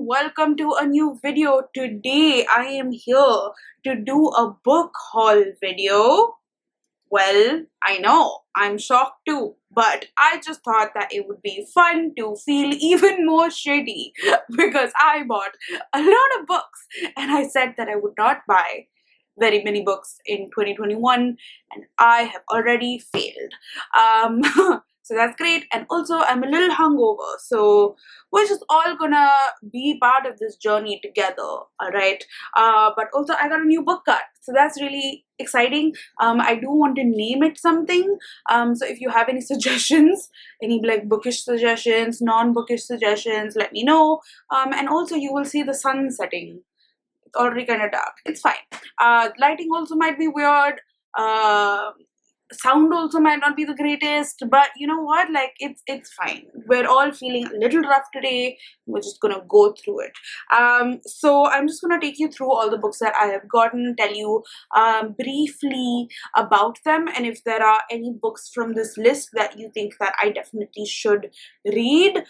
welcome to a new video. Today I am here to do a book haul video. Well, I know, I'm shocked too, but I just thought that it would be fun to feel even more shitty because I bought a lot of books and I said that I would not buy very many books in 2021 and I have already failed. So that's great, and also I'm a little hungover, so we're just all gonna be part of this journey together, alright? But also I got a new book cut, so that's really exciting. I do want to name it something, so if you have any suggestions, any like bookish suggestions, non-bookish suggestions, let me know. And also you will see the sun setting. It's already kind of dark. It's fine. Lighting also might be weird. Sound also might not be the greatest, but you know what, like it's fine. We're all feeling a little rough today. We're just gonna go through it. So I'm just gonna take you through all the books that I have gotten, tell you briefly about them, and if there are any books from this list that you think that I definitely should read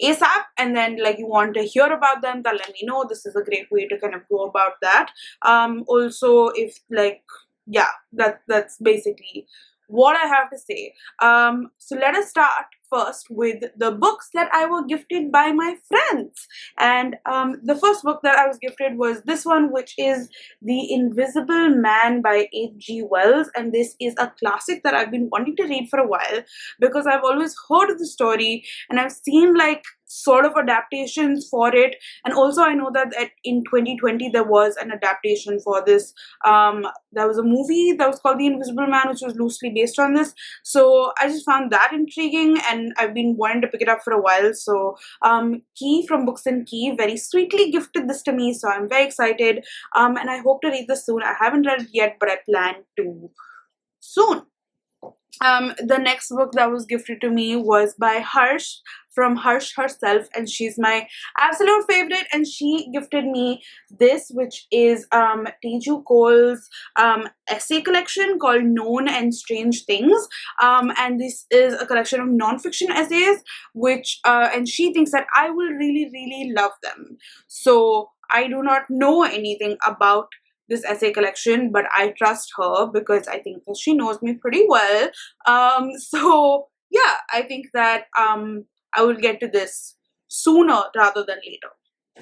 ASAP, and then like you want to hear about them, then let me know. This is a great way to kind of go about that. Also, if like, yeah, that's basically what I have to say. So let us start first with the books that I were gifted by my friends. And the first book that I was gifted was this one, which is The Invisible Man by H.G. Wells. And this is a classic that I've been wanting to read for a while because I've always heard of the story and I've seen like sort of adaptations for it, and also I know that in 2020 there was an adaptation for this. There was a movie that was called The Invisible Man, which was loosely based on this, so I just found that intriguing and I've been wanting to pick it up for a while. So Key from Books and Key very sweetly gifted this to me, so I'm very excited, and I hope to read this soon. I haven't read it yet, but I plan to soon. The next book that was gifted to me was by Harsh, from Harsh herself, and she's my absolute favorite, and she gifted me this, which is Teju Cole's essay collection called Known and Strange Things, and this is a collection of non-fiction essays, which and she thinks that I will really love them. So I do not know anything about this essay collection, but I trust her because I think that she knows me pretty well. So yeah, I think that I will get to this sooner rather than later.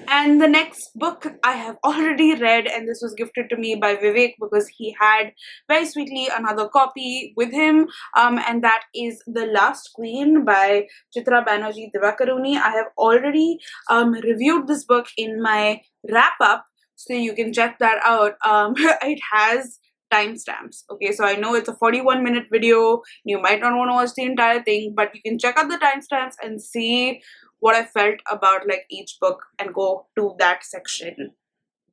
And the next book I have already read, and this was gifted to me by Vivek because he had very sweetly another copy with him, and that is The Last Queen by Chitra Banerjee Divakaruni. I have already reviewed this book in my wrap-up, so you can check that out. It has timestamps. Okay, so I know it's a 41-minute video. You might not want to watch the entire thing, but you can check out the timestamps and see what I felt about like each book and go to that section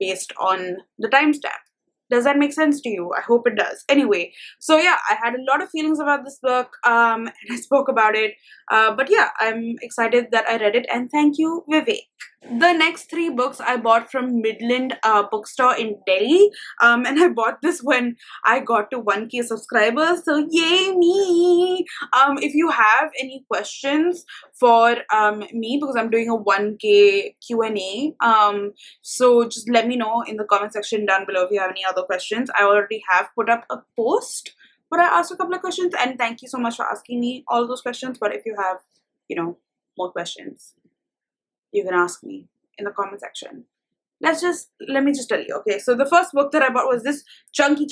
based on the timestamp. Does that make sense to you? I hope it does. Anyway, so yeah, I had a lot of feelings about this book, and I spoke about it. But yeah, I'm excited that I read it, and thank you, Vivek. The next three books I bought from Midland bookstore in Delhi, and I bought this when I got to 1K subscribers, so yay me! If you have any questions for me, because I'm doing a 1K Q&A, so just let me know in the comment section down below if you have any other questions. I already have put up a post where I asked a couple of questions, and thank you so much for asking me all those questions. But if you have, you know, more questions, you can ask me in the comment section. Let me just tell you. Okay, so the first book that I bought was this chunky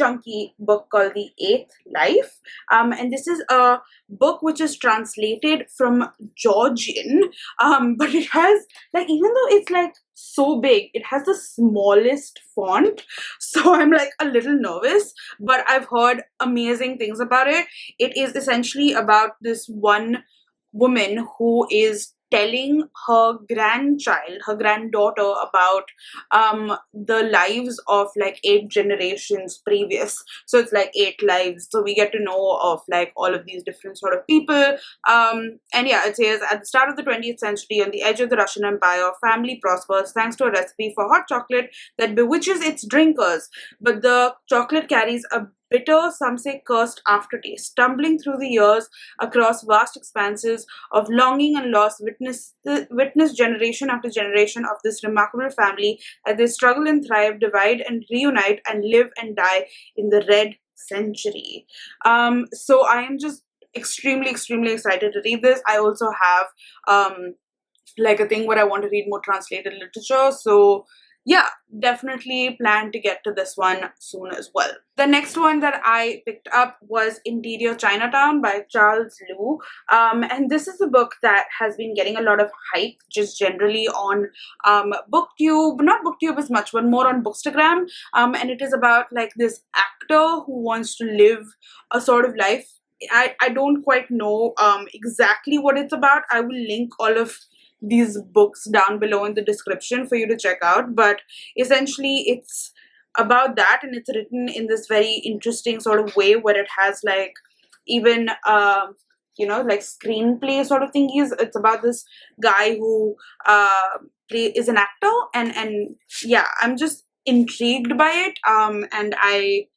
book called The Eighth Life, and this is a book which is translated from Georgian, but it has like, even though it's like so big, it has the smallest font, so I'm like a little nervous, but I've heard amazing things about it. It is essentially about this one woman who is telling her granddaughter about the lives of like 8 generations previous. So it's like 8 lives, so we get to know of like all of these different sort of people. And yeah, it says, at the start of the 20th century, on the edge of the Russian Empire, family prospers thanks to a recipe for hot chocolate that bewitches its drinkers, but the chocolate carries a bitter, some say cursed aftertaste, stumbling through the years across vast expanses of longing and loss, witness generation after generation of this remarkable family as they struggle and thrive, divide and reunite, and live and die in the red century. So I am just extremely excited to read this. I also have like a thing where I want to read more translated literature. So yeah, definitely plan to get to this one soon as well. The next one that I picked up was Interior Chinatown by Charles Liu. And this is a book that has been getting a lot of hype just generally on BookTube, not BookTube as much, but more on Bookstagram. And it is about like this actor who wants to live a sort of life. I don't quite know exactly what it's about. I will link all of these books down below in the description for you to check out, but essentially it's about that, and it's written in this very interesting sort of way where it has like even like screenplay sort of thingies. It's about this guy who is an actor, and yeah, I'm just intrigued by it, and I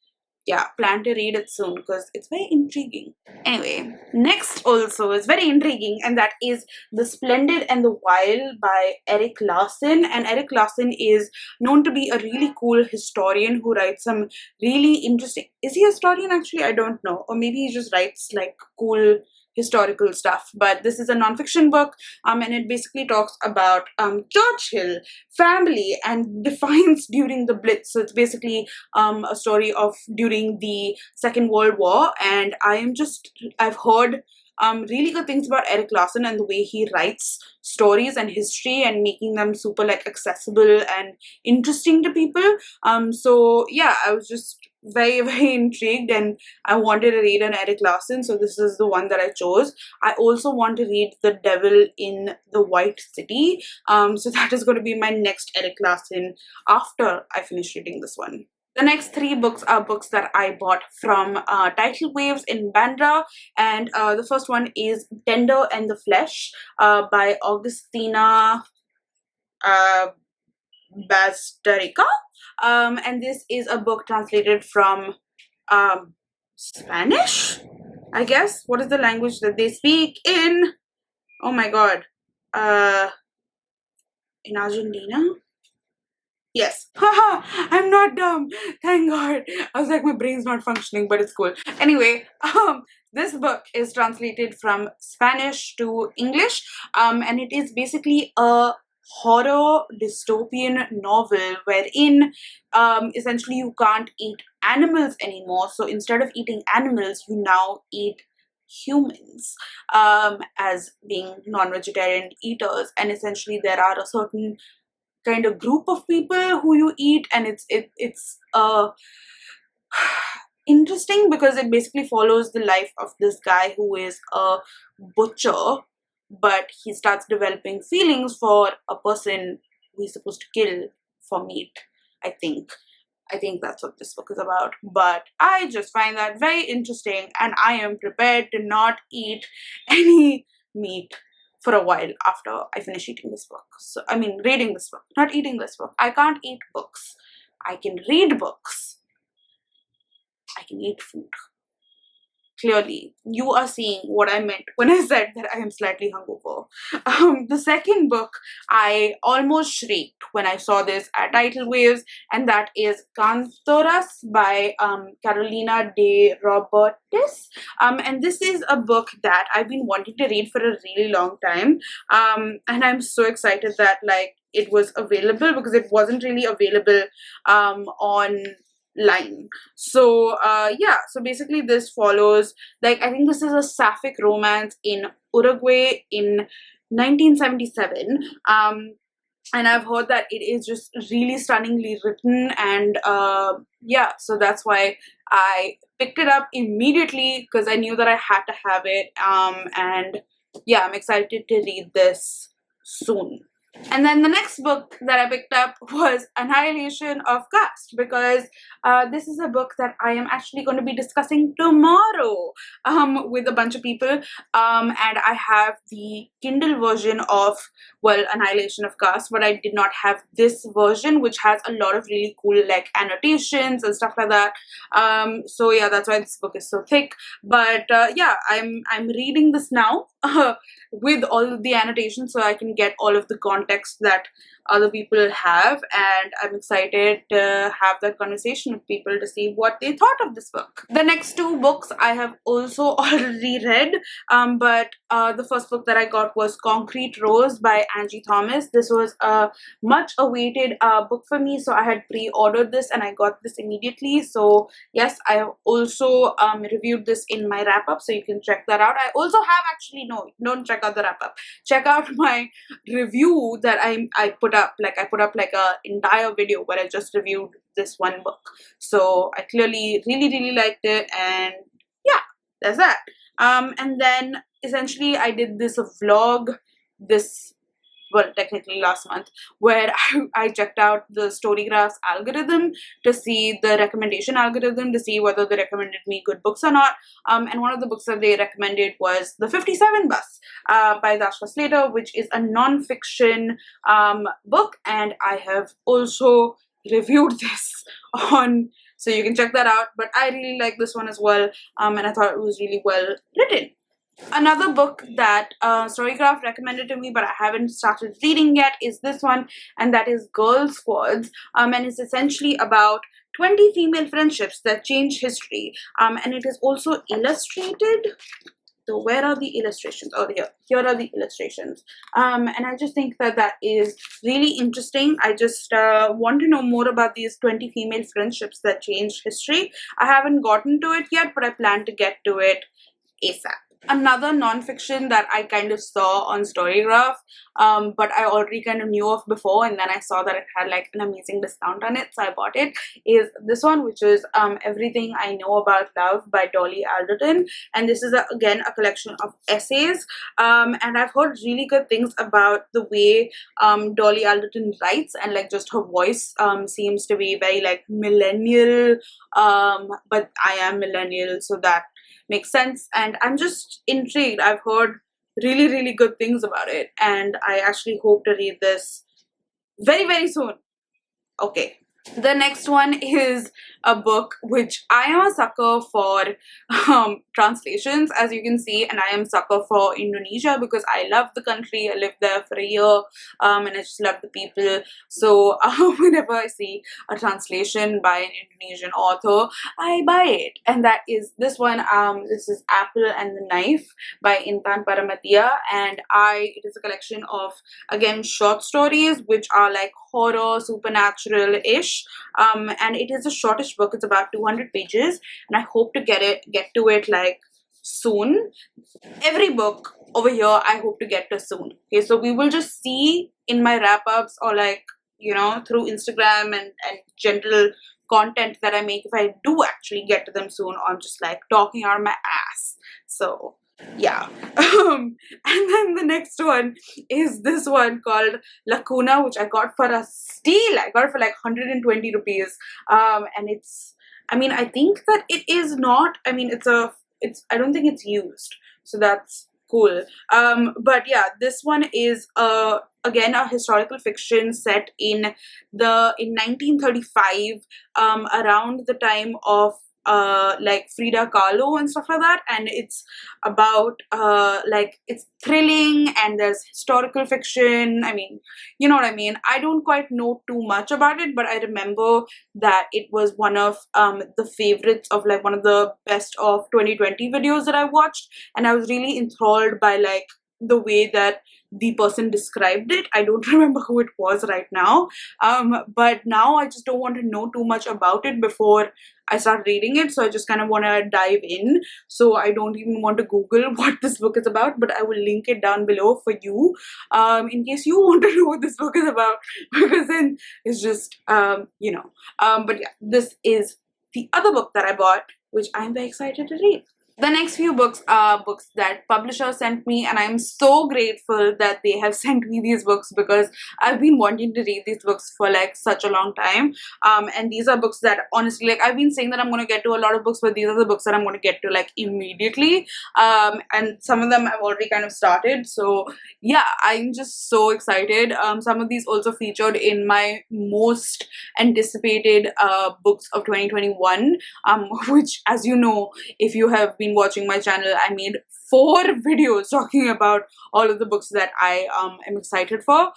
plan to read it soon because it's very intriguing. Anyway, next also is very intriguing, and that is The Splendid and the Wild by Eric Larson. And Eric Larson is known to be a really cool historian who writes some really interesting. Is he a historian actually? I don't know. Or maybe he just writes like cool historical stuff, but this is a non-fiction book, and it basically talks about Churchill, family, and defiance during the Blitz. So it's basically a story of during the Second World War, and I've heard really good things about Eric Larson and the way he writes stories and history and making them super like accessible and interesting to people. So yeah, I was just very intrigued, and I wanted to read an Eric Larson, so this is the one that I chose. I also want to read The Devil in the White City, so that is going to be my next Eric Larson after I finish reading this one. The next three books are books that I bought from Tidal Waves in Bandra, and the first one is Tender and the Flesh by Augustina Basterica, and this is a book translated from Spanish, I guess. What is the language that they speak in? Oh my god. In Argentina? Yes. Haha, I'm not dumb. Thank God. I was like, my brain's not functioning, but it's cool. Anyway, this book is translated from Spanish to English, and it is basically a horror dystopian novel wherein essentially you can't eat animals anymore. So instead of eating animals, you now eat humans as being non-vegetarian eaters, and essentially there are a certain kind of group of people who you eat, and it's interesting because it basically follows the life of this guy who is a butcher, but he starts developing feelings for a person who he's supposed to kill for meat. I think that's what this book is about, but I just find that very interesting, and I am prepared to not eat any meat for a while after I finish eating this book. So, I mean, reading this book, not eating this book. I can't eat books. I can read books. I can eat food. Clearly, you are seeing what I meant when I said that I am slightly hungover. The second book, I almost shrieked when I saw this at Tidal Waves, and that is Cantoras by Carolina de Robertis. And this is a book that I've been wanting to read for a really long time, and I'm so excited that like it was available, because it wasn't really available online. So so basically this follows, like, I think this is a sapphic romance in Uruguay in 1977, and I've heard that it is just really stunningly written, and so that's why I picked it up immediately, because I knew that I had to have it, and yeah, I'm excited to read this soon. And then the next book that I picked up was Annihilation of Caste, because this is a book that I am actually going to be discussing tomorrow with a bunch of people. And I have the Kindle version of, well, Annihilation of Caste, but I did not have this version, which has a lot of really cool like annotations and stuff like that. So yeah, that's why this book is so thick. But yeah, I'm reading this now with all of the annotations so I can get all of the context that other people have, and I'm excited to have that conversation with people to see what they thought of this book. The next two books I have also already read, but the first book that I got was Concrete Rose by Angie Thomas. This was a much awaited book for me, so I had pre-ordered this and I got this immediately. So yes, I have also reviewed this in my wrap-up, so you can check that out. I also have actually, no, don't check out the wrap-up. Check out my review that I put up. Like I put up like a entire video where I just reviewed this one book. So I clearly really liked it, and yeah, that's that. And then essentially I did this vlog this, well, technically last month, where I checked out the Storygraph's algorithm to see the recommendation algorithm to see whether they recommended me good books or not. And one of the books that they recommended was The 57 Bus by Dashka Slater, which is a non-fiction book, and I have also reviewed this on, so you can check that out. But I really like this one as well, and I thought it was really well written. Another book that Storycraft recommended to me but I haven't started reading yet is this one, and that is Girl Squads, and it's essentially about 20 female friendships that change history, and it is also illustrated. So where are the illustrations? Oh, here are the illustrations, and I just think that that is really interesting. I just want to know more about these 20 female friendships that change history. I haven't gotten to it yet, but I plan to get to it ASAP. Another non-fiction that I kind of saw on Storygraph, but I already kind of knew of before, and then I saw that it had like an amazing discount on it, so I bought it, is this one, which is Everything I Know About Love by Dolly Alderton. And this is again a collection of essays, and I've heard really good things about the way Dolly Alderton writes, and like just her voice seems to be very like millennial, but I am millennial, so that makes sense, and I'm just intrigued. I've heard really good things about it, and I actually hope to read this very soon. Okay, the next one is a book which I am a sucker for translations, as you can see, and I am a sucker for Indonesia because I love the country. I lived there for a year, and I just love the people. So whenever I see a translation by an Indonesian author, I buy it, and that is this one. This is Apple and the Knife by Intan Paramatia, and it is a collection of, again, short stories which are like horror, supernatural-ish, and it is a shortish book. It's about 200 pages, and I hope to get to it like soon. Every book over here I hope to get to soon. Okay, so we will just see in my wrap-ups, or like, you know, through Instagram and general content that I make, if I do actually get to them soon, or I'm just like talking out of my ass. So yeah. And then the next one is this one called Lacuna, which I got for a steal. I got it for like 120 rupees, and it's, I mean, I think that it is not, I mean, I don't think it's used, so that's cool. But yeah, this one is again a historical fiction set in 1935, around the time of like Frida Kahlo and stuff like that, and it's about like, it's thrilling, and there's historical fiction. I mean, you know what I mean. I don't quite know too much about it, but I remember that it was one of the favorites of like one of the best of 2020 videos that I watched, and I was really enthralled by like the way that the person described it. I don't remember who it was right now, but now I just don't want to know too much about it before I start reading it, so I just kind of want to dive in. So I don't even want to Google what this book is about, but I will link it down below for you, in case you want to know what this book is about, because then it's just, you know. But yeah, this is the other book that I bought, which I'm very excited to read. The next few books are books that publishers sent me, and I'm so grateful that they have sent me these books because I've been wanting to read these books for like such a long time. And these are books that honestly, like, I've been saying that I'm going to get to a lot of books, but these are the books that I'm going to get to like immediately. And some of them I've already kind of started. So yeah, I'm just so excited. Some of these also featured in my most anticipated books of 2021, which, as you know, if you have been watching my channel, I made 4 videos talking about all of the books that I am excited for.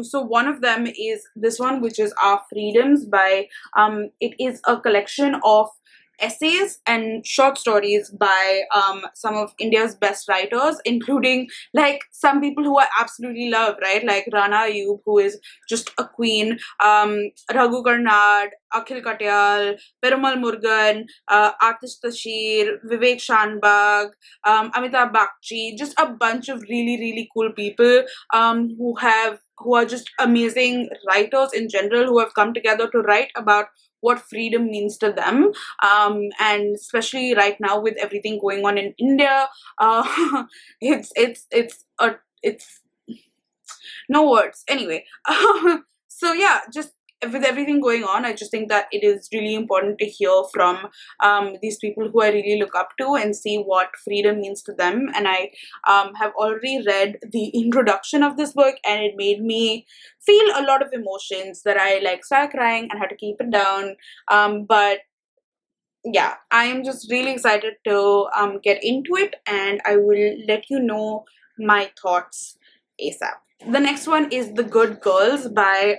So one of them is this one, which is Our Freedoms by it is a collection of essays and short stories by some of India's best writers, including like some people who I absolutely love, right? Like Rana Ayub, who is just a queen, Raghu Karnad, Akhil Katyal, Perumal Murugan, Atish Tashir, Vivek Shanbag, Amitabh Bakshi, just a bunch of really, really cool people who are just amazing writers in general, who have come together to write about what freedom means to them, and especially right now with everything going on in India, it's no words. Anyway, so yeah, just with everything going on, I just think that it is really important to hear from these people who I really look up to and see what freedom means to them. And I have already read the introduction of this book, and it made me feel a lot of emotions that I like started crying and had to keep it down. But yeah, I am just really excited to get into it, and I will let you know my thoughts ASAP. The next one is The Good Girls by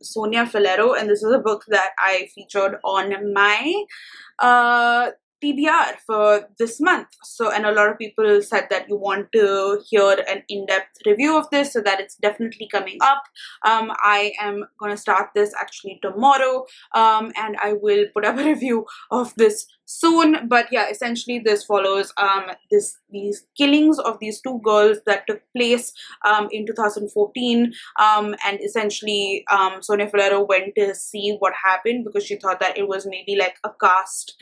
Sonia Filero, and this is a book that I featured on my TBR for this month. So, and a lot of people said that you want to hear an in-depth review of this, so that it's definitely coming up. I am gonna start this actually tomorrow, and I will put up a review of this soon. But yeah, essentially this follows these killings of these 2 girls that took place in 2014, and essentially Sonia Filero went to see what happened because she thought that it was maybe like a caste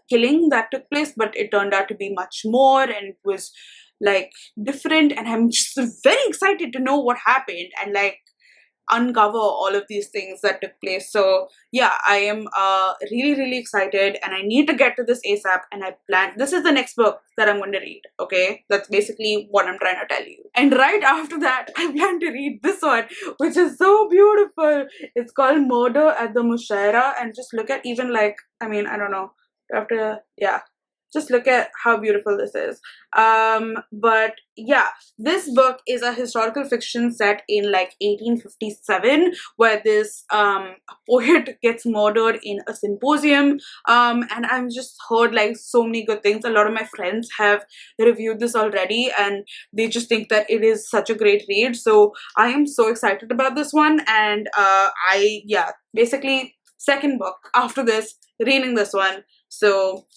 killing that took place, but it turned out to be much more, and it was like different, and I'm just very excited to know what happened and like uncover all of these things that took place. So yeah, I am really excited, and I need to get to this ASAP, and I plan this is the next book that I'm going to read. Okay, that's basically what I'm trying to tell you. And right after that, I plan to read this one, which is so beautiful. It's called Murder at the Mushaira, and just look at even like, I mean, I don't know, after, yeah, just look at how beautiful this is. But yeah, this book is a historical fiction set in like 1857, where this poet gets murdered in a symposium, and I've just heard like so many good things. A lot of my friends have reviewed this already, and they just think that it is such a great read. So I am so excited about this one, and basically second book after this, reading this one. So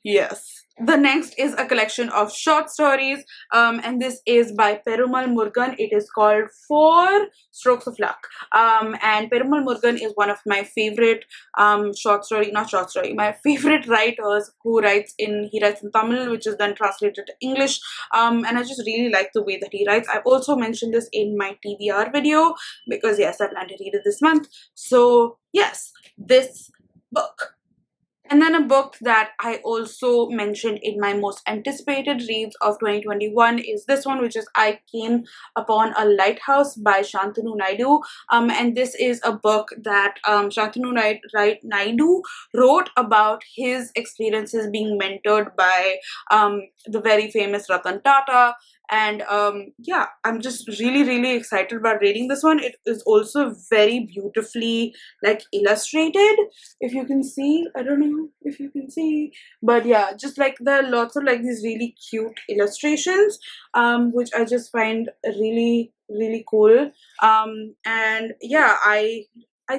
yes. The next is a collection of short stories, and this is by Perumal Murugan. It is called 4 Strokes of Luck. And Perumal Murugan is one of my favorite my favorite writers who he writes in Tamil, which is then translated to English. And I just really like the way that he writes. I've also mentioned this in my TBR video because yes, I plan to read it this month. So yes, this book. And then a book that I also mentioned in my most anticipated reads of 2021 is this one, which is I Came Upon a Lighthouse by Shantanu Naidu. And this is a book that Shantanu Naidu wrote about his experiences being mentored by the very famous Ratan Tata. And yeah, I'm just really excited about reading this one. It is also very beautifully like illustrated, if you can see. I don't know if you can see, but yeah, just like there are lots of like these really cute illustrations, which I just find really cool. And yeah, I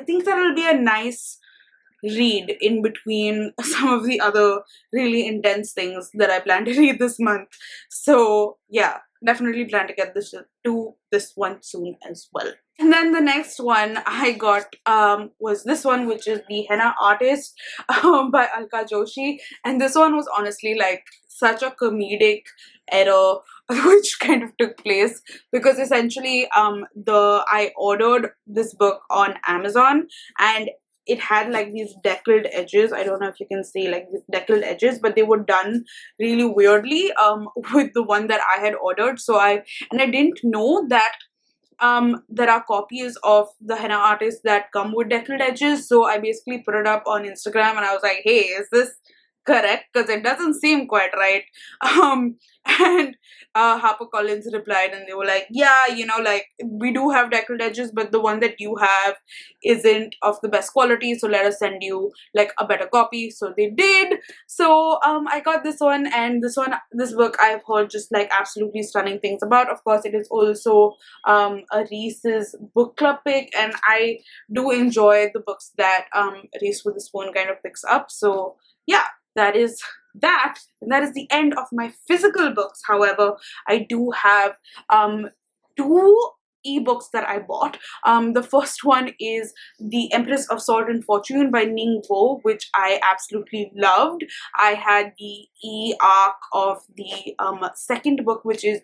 think that will be a nice read in between some of the other really intense things that I plan to read this month. So yeah, definitely plan to get this one soon as well. And then the next one I got was this one, which is The Henna Artist by Alka Joshi. And this one was honestly like such a comedic error which kind of took place, because essentially I ordered this book on Amazon, and it had like these deckled edges. I don't know if you can see like these deckled edges, but they were done really weirdly with the one that I had ordered. So I didn't know that there are copies of the henna artists that come with deckled edges. So I basically put it up on Instagram and I was like, hey, is this correct? Because it doesn't seem quite right. And HarperCollins replied and they were like, yeah, you know, like we do have deckled edges, but the one that you have isn't of the best quality, so let us send you like a better copy. So they did. So I got this one, and this book I've heard just like absolutely stunning things about. Of course, it is also a Reese's book club pick, and I do enjoy the books that Reese with the Spoon kind of picks up. So yeah, that is that. And that is the end of my physical books. However, I do have two ebooks that I bought. The first one is The Empress of Salt and Fortune by Ning Vo, which I absolutely loved. I had the e-arc of the second book, which is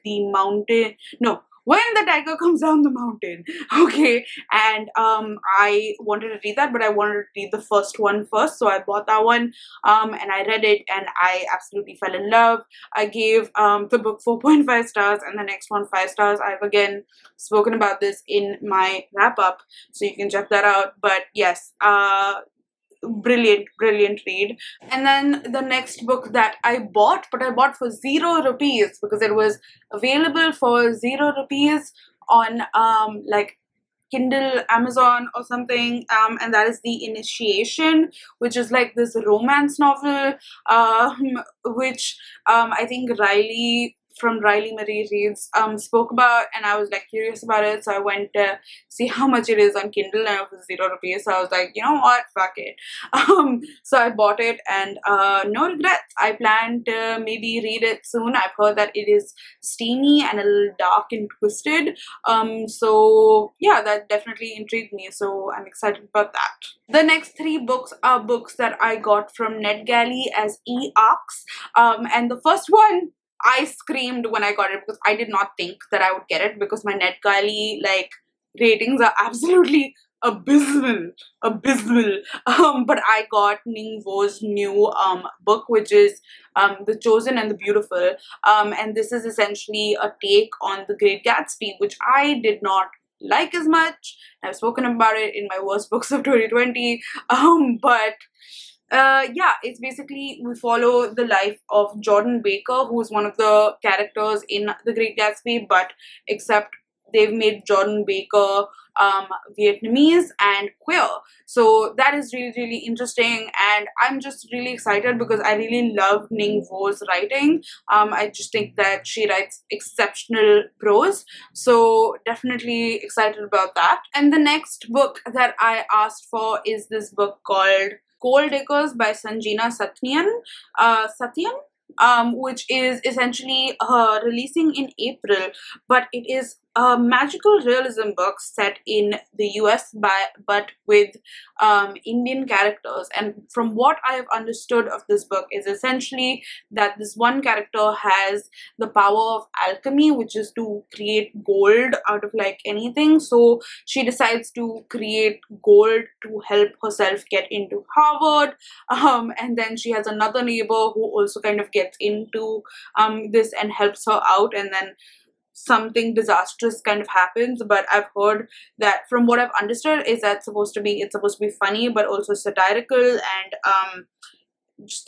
When the Tiger Comes Down the Mountain. Okay, and I wanted to read that, but I wanted to read the first one first, so I bought that one, and I read it, and I absolutely fell in love. I gave the book 4.5 stars, and the next one 5 stars. I've again spoken about this in my wrap-up, so you can check that out. But yes, brilliant read. And then the next book that I bought, but I bought for 0 rupees because it was available for 0 rupees on like Kindle, Amazon or something, and that is The Initiation, which is like this romance novel, which I think Riley from Riley Marie Reads spoke about, and I was like curious about it, so I went to see how much it is on Kindle, and it was 0 rupees, so I was like, you know what, fuck it. So I bought it, and no regrets. I plan to maybe read it soon. I've heard that it is steamy and a little dark and twisted, so yeah, that definitely intrigued me, so I'm excited about that. The next 3 books are books that I got from NetGalley as e-arcs, and the first one, I screamed when I got it because I did not think that I would get it, because my NetGalley like ratings are absolutely abysmal. But I got Ning Vo's new book, which is The Chosen and the Beautiful, and this is essentially a take on The Great Gatsby, which I did not like as much. I've spoken about it in my worst books of 2020, but yeah, it's basically, we follow the life of Jordan Baker, who is one of the characters in The Great Gatsby, but except they've made Jordan Baker Vietnamese and queer. So that is really interesting, and I'm just really excited because I really love Ning Vo's writing. I just think that she writes exceptional prose, so definitely excited about that. And the next book that I asked for is this book called Coal Diggers by Sanjina Satyam, which is essentially releasing in April, but it is a magical realism book set in the US but with Indian characters. And from what I have understood of this book is essentially that this one character has the power of alchemy, which is to create gold out of like anything. So she decides to create gold to help herself get into Harvard, and then she has another neighbor who also kind of gets into this and helps her out, and then something disastrous kind of happens. But I've heard that, from what I've understood, is that it's supposed to be funny but also satirical, and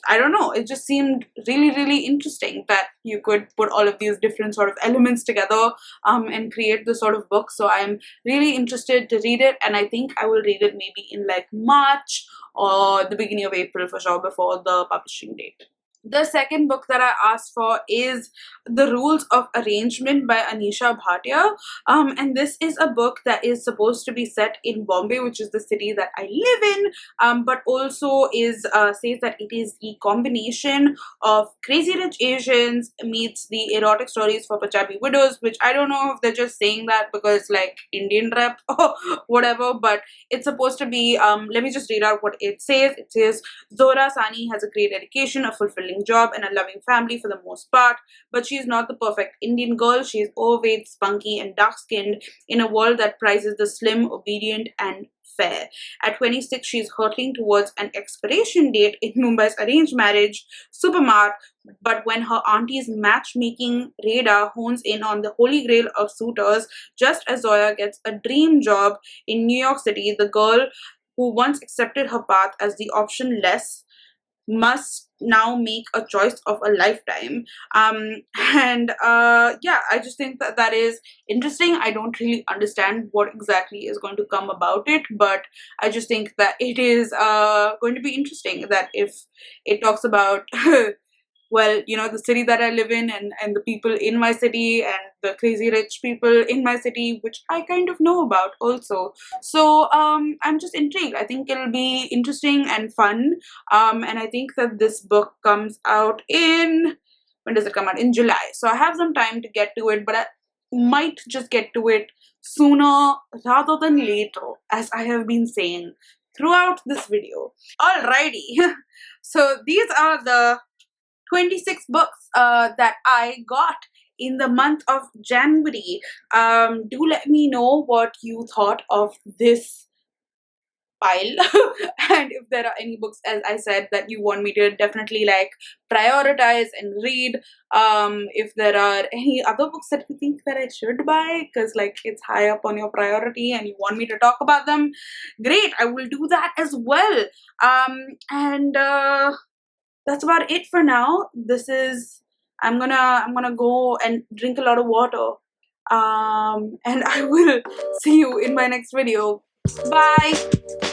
I don't know, it just seemed really interesting that you could put all of these different sort of elements together and create this sort of book. So I'm really interested to read it, and I think I will read it maybe in like March or the beginning of April for sure, before the publishing date. The second book that I asked for is The Rules of Arrangement by Anisha Bhatia, and this is a book that is supposed to be set in Bombay, which is the city that I live in, but also is says that it is the combination of Crazy Rich Asians meets the erotic stories for Punjabi widows, which I don't know if they're just saying that because like Indian rep or whatever, but it's supposed to be, let me just read out what it says. It says, Zohra Sani has a great education, a fulfilling well-paying job and a loving family for the most part, but she's not the perfect Indian girl. She's overweight, spunky, and dark-skinned in a world that prizes the slim, obedient, and fair. At 26, she's hurtling towards an expiration date in Mumbai's arranged marriage supermart, but when her auntie's matchmaking radar hones in on the holy grail of suitors, just as Zoya gets a dream job in New York City, the girl who once accepted her path as the option less must now make a choice of a lifetime. Yeah, I just think that that is interesting. I don't really understand what exactly is going to come about it, but I just think that it is going to be interesting, that if it talks about well, you know, the city that I live in, and the people in my city, and the crazy rich people in my city, which I kind of know about also. So I'm just intrigued. I think it'll be interesting and fun. And I think that this book comes out in, when does it come out? In July. So I have some time to get to it, but I might just get to it sooner rather than later, as I have been saying throughout this video. Alrighty. So these are the 26 books that I got in the month of January. Do let me know what you thought of this pile and if there are any books, as I said, that you want me to definitely like prioritize and read. If there are any other books that you think that I should buy because like it's high up on your priority and you want me to talk about them, great, I will do that as well. That's about it for now. I'm gonna go and drink a lot of water. And I will see you in my next video. Bye.